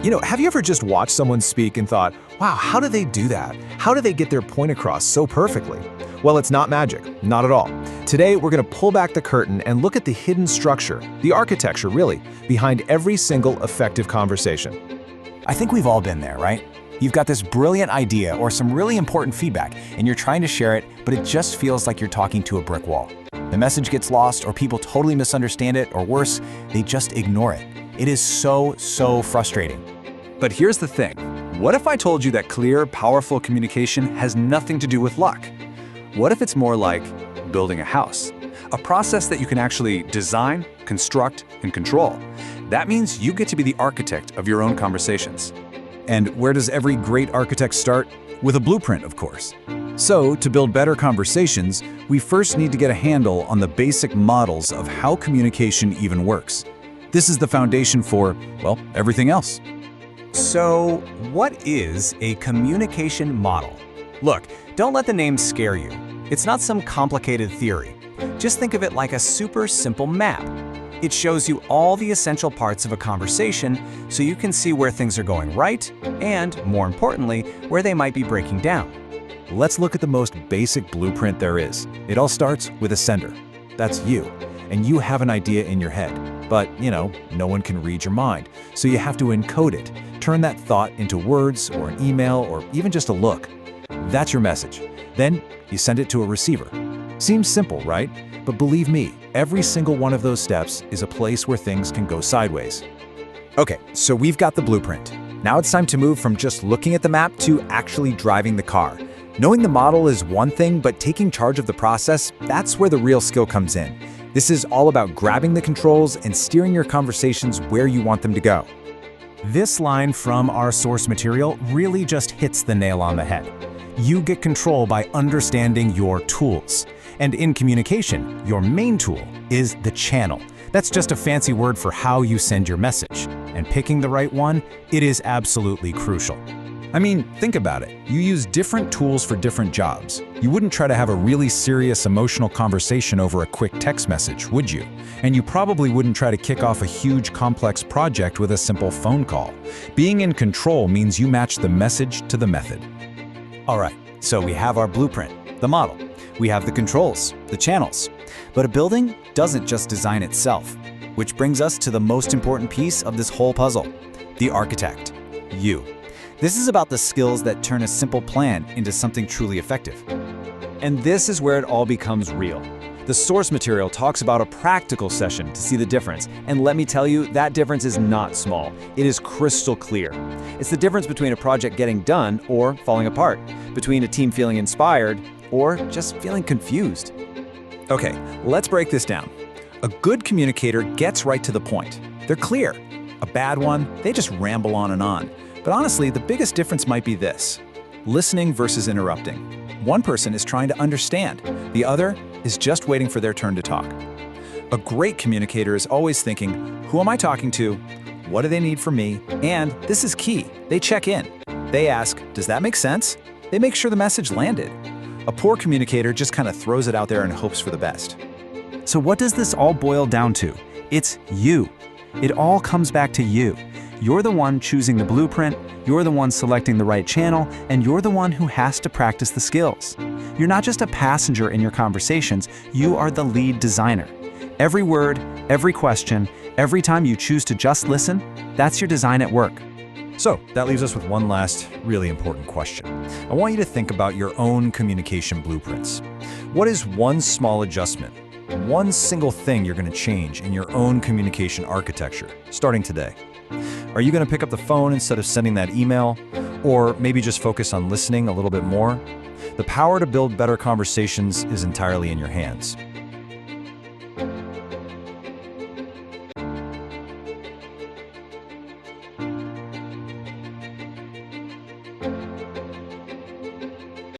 Have you ever just watched someone speak and thought, wow, how do they do that? How do they get their point across so perfectly? Well, it's not magic, not at all. Today, we're going to pull back the curtain and look at the hidden structure, the architecture, really, behind every single effective conversation. I think we've all been there, right? You've got this brilliant idea or some really important feedback, and you're trying to share it, but it just feels like you're talking to a brick wall. The message gets lost, or people totally misunderstand it, or worse, they just ignore it. It is so frustrating. But here's the thing. What if I told you that clear, powerful communication has nothing to do with luck? What if it's more like building a house? A process that you can actually design, construct, and control. That means you get to be the architect of your own conversations. And where does every great architect start? With a blueprint, of course. So, to build better conversations, we first need to get a handle on the basic models of how communication even works. This is the foundation for, well, everything else. So, what is a communication model? Look, don't let the name scare you. It's not some complicated theory. Just think of it like a super simple map. It shows you all the essential parts of a conversation so you can see where things are going right and, more importantly, where they might be breaking down. Let's look at the most basic blueprint there is. It all starts with a sender. That's you. And you have an idea in your head. But, no one can read your mind. So you have to encode it. Turn that thought into words or an email or even just a look. That's your message. Then you send it to a receiver. Seems simple, right? But believe me, every single one of those steps is a place where things can go sideways. Okay, so we've got the blueprint. Now it's time to move from just looking at the map to actually driving the car. Knowing the model is one thing, but taking charge of the process, that's where the real skill comes in. This is all about grabbing the controls and steering your conversations where you want them to go. This line from our source material really just hits the nail on the head. You get control by understanding your tools. And in communication, your main tool is the channel. That's just a fancy word for how you send your message. And picking the right one, it is absolutely crucial. I mean, think about it. You use different tools for different jobs. You wouldn't try to have a really serious emotional conversation over a quick text message, would you? And you probably wouldn't try to kick off a huge complex project with a simple phone call. Being in control means you match the message to the method. All right, so we have our blueprint, the model. We have the controls, the channels. But a building doesn't just design itself, which brings us to the most important piece of this whole puzzle, the architect, you. This is about the skills that turn a simple plan into something truly effective. And this is where it all becomes real. The source material talks about a practical session to see the difference, and let me tell you, that difference is not small. It is crystal clear. It's the difference between a project getting done or falling apart, between a team feeling inspired or just feeling confused. Okay, let's break this down. A good communicator gets right to the point. They're clear. A bad one, they just ramble on and on. But honestly, the biggest difference might be this: listening versus interrupting. One person is trying to understand. The other is just waiting for their turn to talk. A great communicator is always thinking, who am I talking to? What do they need from me? And this is key, they check in. They ask, does that make sense? They make sure the message landed. A poor communicator just kind of throws it out there and hopes for the best. So what does this all boil down to? It's you. It all comes back to you. You're the one choosing the blueprint, you're the one selecting the right channel, and you're the one who has to practice the skills. You're not just a passenger in your conversations, you are the lead designer. Every word, every question, every time you choose to just listen, that's your design at work. So that leaves us with one last really important question. I want you to think about your own communication blueprints. What is one small adjustment, one single thing you're going to change in your own communication architecture, starting today? Are you going to pick up the phone instead of sending that email? Or maybe just focus on listening a little bit more? The power to build better conversations is entirely in your hands.